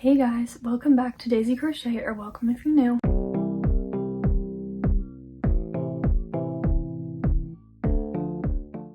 Hey guys, welcome back to Daisy Crochet, or welcome if you're new.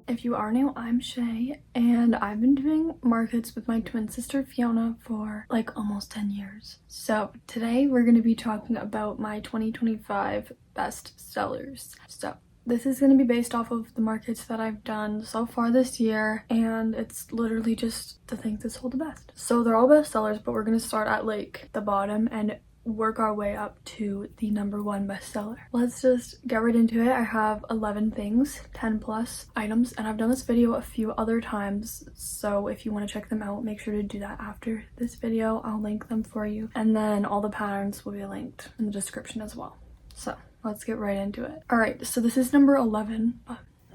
If you are new, I'm Shae, and I've been doing markets with my twin sister Fiona for like almost 10 years. So today we're going to be talking about my 2025 best sellers. So this is going to be based off of the markets that I've done so far this year, and it's literally just the things that sold the best. So they're all best sellers, but we're going to start at like the bottom and work our way up to the #1 bestseller. Let's just get right into it. I have 11 things, 10 plus items, and I've done this video a few other times, so if you want to check them out, make sure to do that after this video. I'll link them for you, and then all the patterns will be linked in the description as well. So let's get right into it. All right, so this is number 11.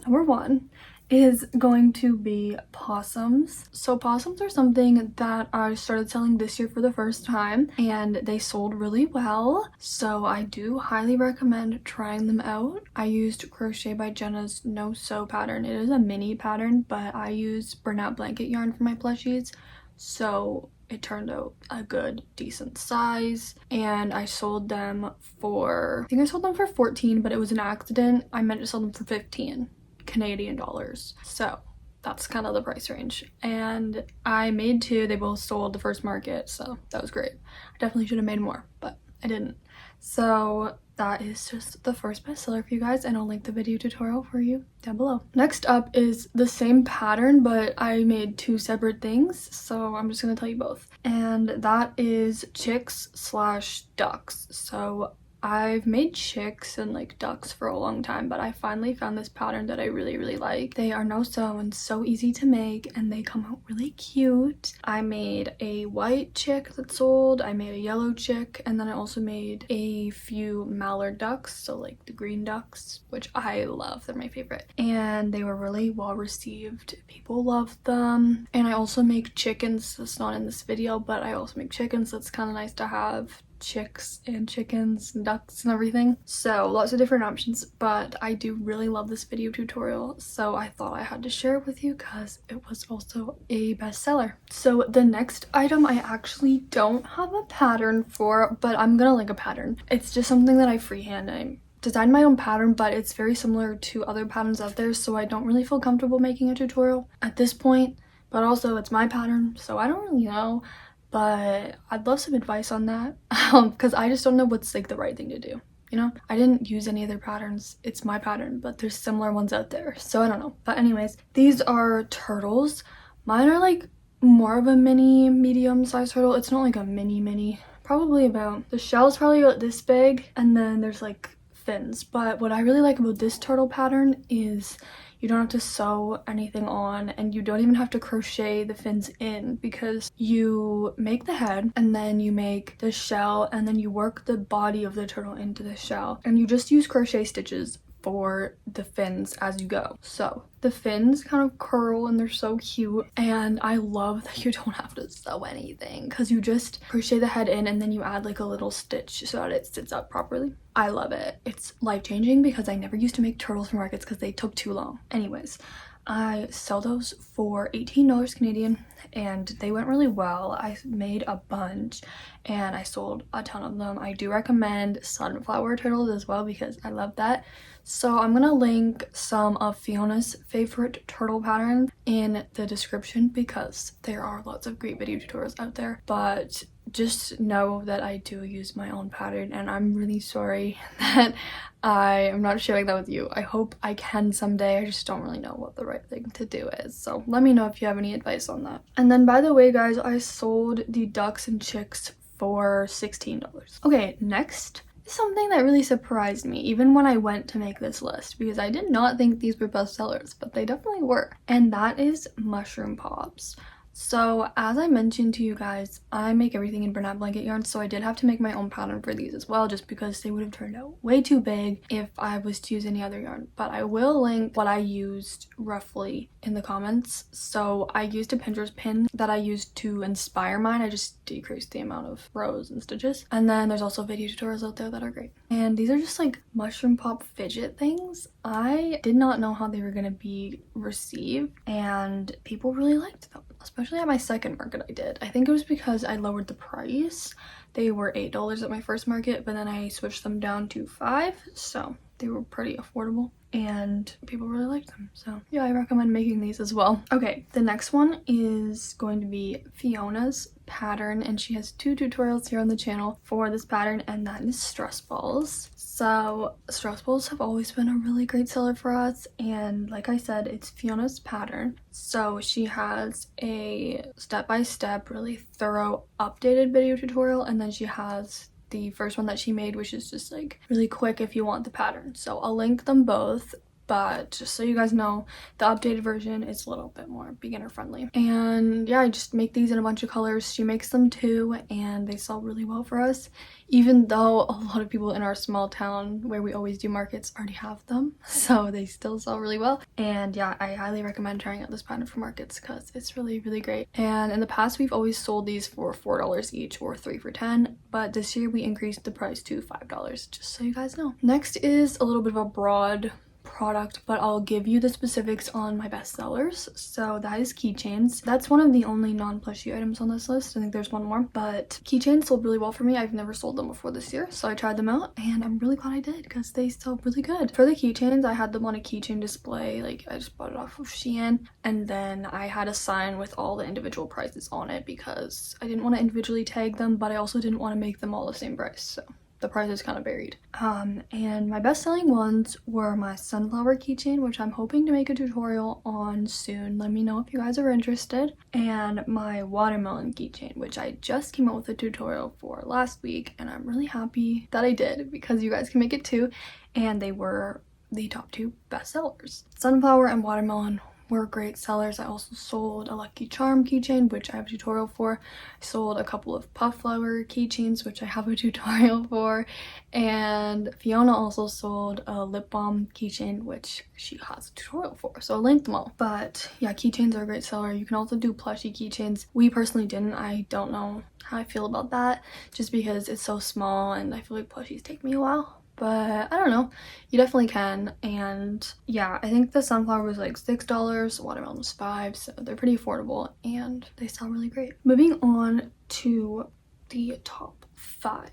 Number 1 is going to be Pawsums. So Pawsums are something that I started selling this year for the first time, and they sold really well, so I do highly recommend trying them out. I used Crochet by Jenna's No Sew pattern. It is a mini pattern, but I used burnout blanket yarn for my plushies, so it turned out a good decent size, and I sold them for, I think I sold them for 14, but it was an accident. I meant to sell them for 15 Canadian dollars, so that's kind of the price range, and I made 2. They both sold the first market, so that was great. I definitely should have made more, but I didn't. So that is just the first bestseller for you guys, and I'll link the video tutorial for you down below. Next up is the same pattern, but I made 2 separate things, so I'm just gonna tell you both, and that is chicks/ducks. So I've made chicks and like ducks for a long time, but I finally found this pattern that I really like. They are no sew and so easy to make, and they come out really cute. I made a white chick that sold, I made a yellow chick, and then I also made a few mallard ducks, so like the green ducks, which I love. They're my favorite, and they were really well received. People loved them. And I also make chickens. That's not in this video, but I also make chickens. That's kind of nice to have chicks and chickens and ducks and everything, so lots of different options. But I do really love this video tutorial, so I thought I had to share it with you because it was also a bestseller. So the next item I actually don't have a pattern for, but I'm gonna link a pattern. It's just something that I freehand. I designed my own pattern, but it's very similar to other patterns out there, so I don't really feel comfortable making a tutorial at this point. But also it's my pattern, so I don't really know, but I'd love some advice on that, because I just don't know what's like the right thing to do, you know? I didn't use any other patterns. It's my pattern, but there's similar ones out there, so I don't know. But anyways, these are turtles. Mine are like more of a mini medium size turtle. It's not like a mini, probably about, the shell is probably about this big, and then there's like fins. But what I really like about this turtle pattern is you don't have to sew anything on, and you don't even have to crochet the fins in, because you make the head and then you make the shell and then you work the body of the turtle into the shell, and you just use crochet stitches for the fins as you go. So the fins kind of curl and they're so cute, and I love that you don't have to sew anything, because you just crochet the head in and then you add like a little stitch so that it sits up properly. I love it. It's life-changing because I never used to make turtles for markets because they took too long. Anyways, I sell those for $18 Canadian, and they went really well. I made a bunch and I sold a ton of them. I do recommend sunflower turtles as well because I love that. So I'm gonna link some of Fiona's favorite turtle patterns in the description, because there are lots of great video tutorials out there, but just know that I do use my own pattern, and I'm really sorry that I am not sharing that with you. I hope I can someday. I just don't really know what the right thing to do is, so let me know if you have any advice on that. And then, by the way guys, I sold the ducks and chicks for $16. Okay, next is something that really surprised me even when I went to make this list, because I did not think these were bestsellers, but they definitely were, and that is mushroom pops. So as I mentioned to you guys, I make everything in burnout blanket yarn, so I did have to make my own pattern for these as well, just because they would have turned out way too big if I was to use any other yarn. But I will link what I used roughly in the comments. So I used a Pinterest pin that I used to inspire mine. I just decreased the amount of rows and stitches. And then there's also video tutorials out there that are great. And these are just like mushroom pop fidget things. I did not know how they were going to be received, and people really liked them. especially at my second market I did. I think it was because I lowered the price. They were $8 at my first market, but then I switched them down to $5, so they were pretty affordable and people really liked them. So yeah, I recommend making these as well. Okay, the next one is going to be Fiona's pattern, and she has 2 tutorials here on the channel for this pattern, and that is stress balls. So stress balls have always been a really great seller for us, and like I said, it's Fiona's pattern. So she has a step-by-step, really thorough, updated video tutorial, and then she has the first one that she made, which is just like really quick if you want the pattern. So I'll link them both, but just so you guys know, the updated version is a little bit more beginner friendly. And yeah, I just make these in a bunch of colors. She makes them too, and they sell really well for us, even though a lot of people in our small town where we always do markets already have them, so they still sell really well. And yeah, I highly recommend trying out this pattern for markets because it's really great. And in the past, we've always sold these for $4 each or 3 for $10, but this year we increased the price to $5, just so you guys know. Next is a little bit of a broad product, but I'll give you the specifics on my bestsellers. So that is keychains. That's one of the only non-plushy items on this list. I think there's one more, but keychains sold really well for me. I've never sold them before this year, so I tried them out and I'm really glad I did because they sell really good. For the keychains, I had them on a keychain display. Like, I just bought it off of Shein, and then I had a sign with all the individual prices on it because I didn't want to individually tag them, but I also didn't want to make them all the same price, so the price is kind of varied. And my best-selling ones were my sunflower keychain, which I'm hoping to make a tutorial on soon. Let me know if you guys are interested. And my watermelon keychain, which I just came out with a tutorial for last week, and I'm really happy that I did because you guys can make it too. And they were the top 2 bestsellers. Sunflower and watermelon were great sellers. I also sold a Lucky Charm keychain, which I have a tutorial for. I sold a couple of puff flower keychains, which I have a tutorial for. And Fiona also sold a lip balm keychain, which she has a tutorial for. So I'll link them all. But yeah, keychains are a great seller. You can also do plushie keychains. We personally didn't. I don't know how I feel about that, just because it's so small and I feel like plushies take me a while. But I don't know, you definitely can. And yeah, I think the sunflower was like $6, watermelon was $5, so they're pretty affordable and they sell really great. Moving on to the top 5,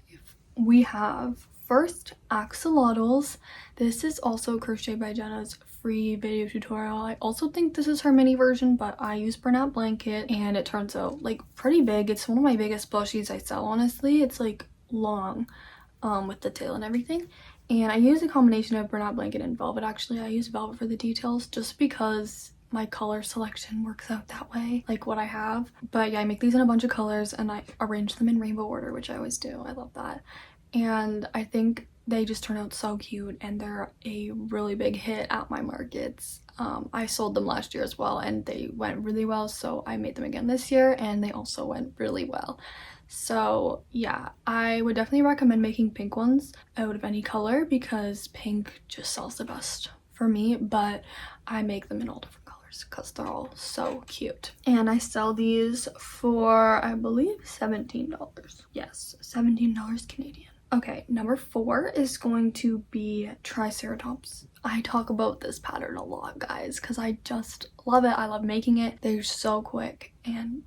we have first Axolotls. This is also Crochet by Jenna's free video tutorial. I also think this is her mini version, but I use burnout blanket and it turns out like pretty big. It's one of my biggest plushies I sell, honestly. It's like long. With the tail and everything, and I use a combination of burnout blanket and velvet. Actually, I use velvet for the details just because my color selection works out that way, like what I have. But yeah, I make these in a bunch of colors and I arrange them in rainbow order, which I always do. I love that, and I think they just turn out so cute and they're a really big hit at my markets. I sold them last year as well and they went really well, so I made them again this year and they also went really well. So yeah, I would definitely recommend making pink ones out of any color because pink just sells the best for me, but I make them in all different colors because they're all so cute. And I sell these for, I believe, $17. Yes, $17 Canadian. Okay, number 4 is going to be Triceratops. I talk about this pattern a lot, guys, because I just love it. I love making it. They're so quick and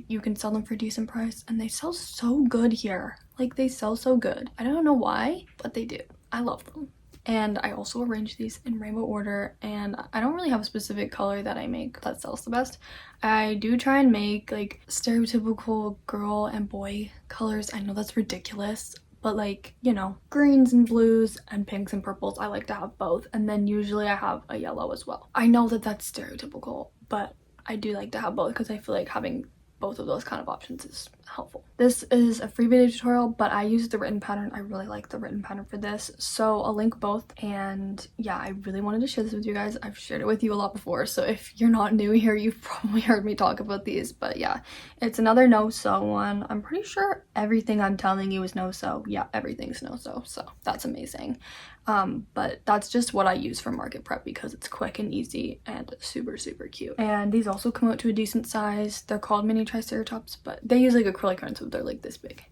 you can sell them for a decent price, and they sell so good here. Like, they sell so good. I don't know why, but they do. I love them. And I also arrange these in rainbow order, and I don't really have a specific color that I make that sells the best. I do try and make like stereotypical girl and boy colors. I know that's ridiculous, but like, you know, greens and blues and pinks and purples, I like to have both. And then usually I have a yellow as well. I know that that's stereotypical, but I do like to have both because I feel like having both of those kind of options is helpful. This is a free video tutorial, but I use the written pattern. I really like the written pattern for this, so I'll link both. And yeah, I really wanted to share this with you guys. I've shared it with you a lot before, so if you're not new here, you've probably heard me talk about these. But yeah, it's another no-sew one. I'm pretty sure everything I'm telling you is no-sew. Yeah, everything's no-sew, so that's amazing. But that's just what I use for market prep because it's quick and easy and super cute. And these also come out to a decent size. They're called mini Triceratops, but they use like acrylic yarn, so they're like this big.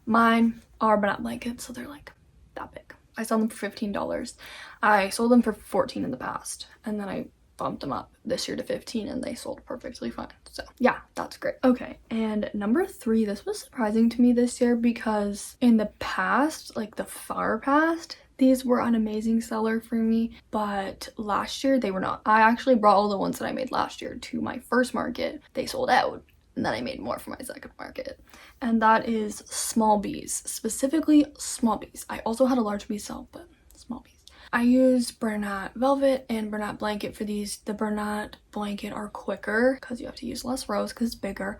Mine are burnout blankets, so they're like that big. I sell them for $15. I sold them for $14 in the past, and then I bumped them up this year to 15 and they sold perfectly fine. So yeah, that's great. Okay, and number 3, this was surprising to me this year because in the past, like the far past, these were an amazing seller for me, but last year they were not. I actually brought all the ones that I made last year to my first market. They sold out, and then I made more for my second market, and that is small bees, specifically small bees. I also had a large bee sell, but small bees. I used Bernat Velvet and Bernat Blanket for these. The Bernat Blanket are quicker because you have to use less rows because it's bigger,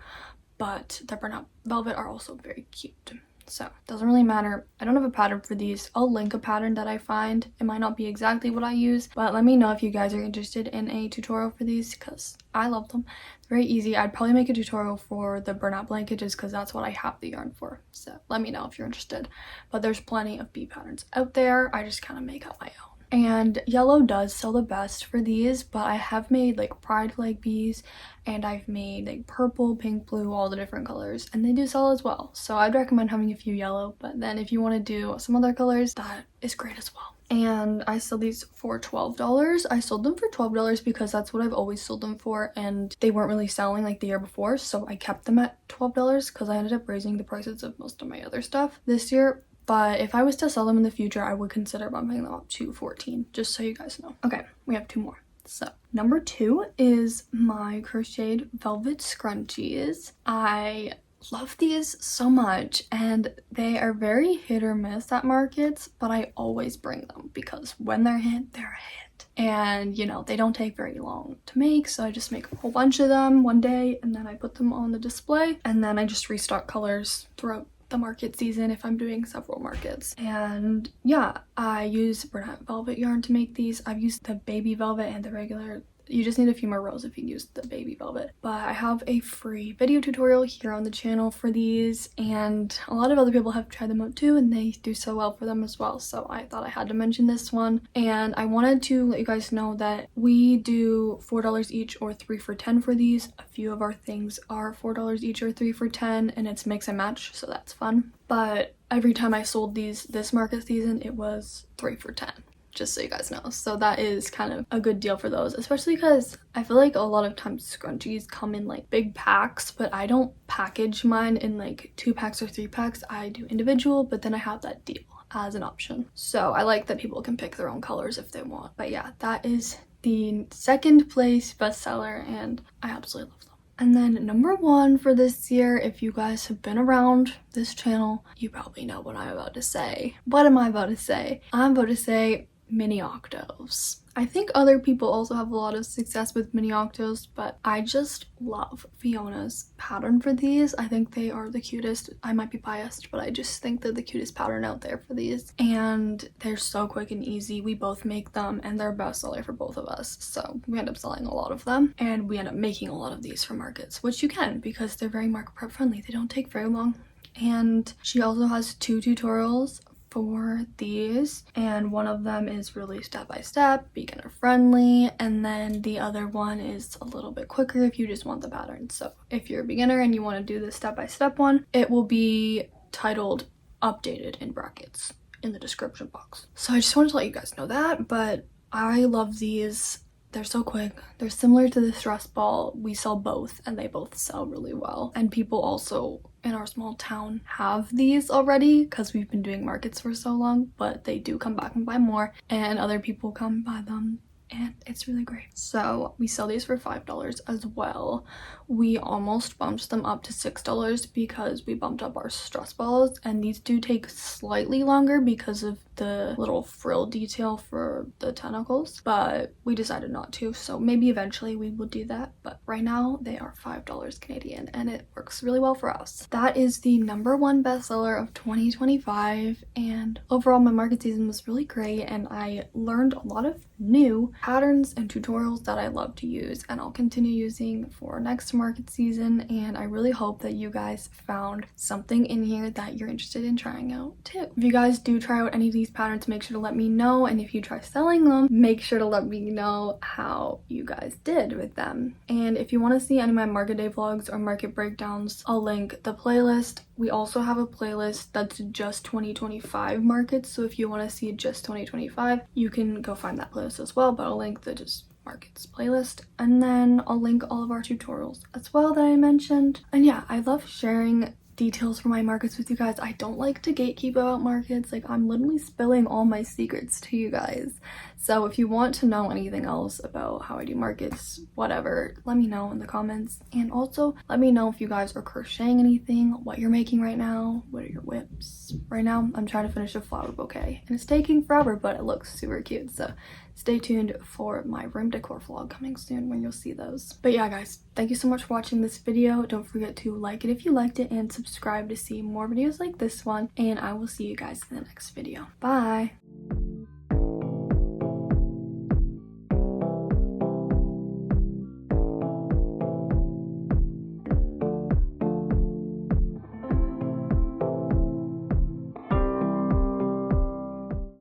but the Bernat Velvet are also very cute. So it doesn't really matter. I don't have a pattern for these. I'll link a pattern that I find. It might not be exactly what I use, but let me know if you guys are interested in a tutorial for these because I love them. It's very easy. I'd probably make a tutorial for the Bernat Blanket just because that's what I have the yarn for. So let me know if you're interested. But there's plenty of bee patterns out there. I just kind of make up my own. And yellow does sell the best for these, but I have made like pride flag bees and I've made like purple, pink, blue, all the different colors, and they do sell as well. So I'd recommend having a few yellow, but then if you want to do some other colors, that is great as well. And I sold these for $12. I sold them for $12 because that's what I've always sold them for, and they weren't really selling like the year before, so I kept them at $12 because I ended up raising the prices of most of my other stuff this year. But if I was to sell them in the future, I would consider bumping them up to $14, just so you guys know. Okay, we have 2 more. So number 2 is my crocheted velvet scrunchies. I love these so much, and they are very hit or miss at markets, but I always bring them because when they're hit, they're a hit. And you know, they don't take very long to make, so I just make a whole bunch of them one day and then I put them on the display, and then I just restock colors throughout the market season if I'm doing several markets. And yeah, I use Bernat Velvet yarn to make these. I've used the baby velvet and the regular. You just need a few more rows if you use the baby velvet. But I have a free video tutorial here on the channel for these, and a lot of other people have tried them out too and they do so well for them as well. So I thought I had to mention this one. And I wanted to let you guys know that we do $4 each or 3 for $10 for these. A few of our things are $4 each or 3 for $10, and it's mix and match, so that's fun. But every time I sold these this market season, it was 3 for $10. Just so you guys know. So that is kind of a good deal for those, especially because I feel like a lot of times scrunchies come in like big packs, but I don't package mine in like 2 packs or 3 packs. I do individual, but then I have that deal as an option. So I like that people can pick their own colors if they want. But yeah, that is the second place bestseller, and I absolutely love them. And then number 1 for this year, if you guys have been around this channel, you probably know what I'm about to say. What am I about to say? I'm about to say mini octos. I think other people also have a lot of success with mini octos, but I just love Fiona's pattern for these. I think they are the cutest. I might be biased, but I just think they're the cutest pattern out there for these, and they're so quick and easy. We both make them and they're a bestseller for both of us, so we end up selling a lot of them, and we end up making a lot of these for markets, which you can because they're very market prep friendly. They don't take very long. And she also has 2 tutorials for these, and one of them is really step-by-step, beginner friendly, and then the other one is a little bit quicker if you just want the pattern. So if you're a beginner and you want to do the step-by-step one, it will be titled updated in brackets in the description box. So I just wanted to let you guys know that, but I love these. They're so quick. They're similar to the stress ball. We sell both and they both sell really well. And people also in our small town have these already because we've been doing markets for so long, but they do come back and buy more, and other people come buy them, and it's really great. So we sell these for $5 as well. We almost bumped them up to $6 because we bumped up our stress balls, and these do take slightly longer because of the little frill detail for the tentacles, but we decided not to, so maybe eventually we will do that. But right now they are $5 Canadian, and it works really well for us. That is the number 1 bestseller of 2025, and overall my market season was really great, and I learned a lot of new patterns and tutorials that I love to use, and I'll continue using for next market season. And I really hope that you guys found something in here that you're interested in trying out too. If you guys do try out any of these patterns, make sure to let me know, and if you try selling them, make sure to let me know how you guys did with them. And if you want to see any of my market day vlogs or market breakdowns, I'll link the playlist. We also have a playlist that's just 2025 markets, so if you want to see just 2025, you can go find that playlist as well, but I'll link the just markets playlist, and then I'll link all of our tutorials as well that I mentioned. And yeah, I love sharing details for my markets with you guys. I don't like to gatekeep about markets. Like, I'm literally spilling all my secrets to you guys. So if you want to know anything else about how I do markets, whatever, let me know in the comments. And also let me know if you guys are crocheting anything, what you're making right now, what are your whips. Right now I'm trying to finish a flower bouquet and it's taking forever, but it looks super cute. So stay tuned for my room decor vlog coming soon when you'll see those. But yeah guys, thank you so much for watching this video. Don't forget to like it if you liked it and subscribe to see more videos like this one, and I will see you guys in the next video. Bye.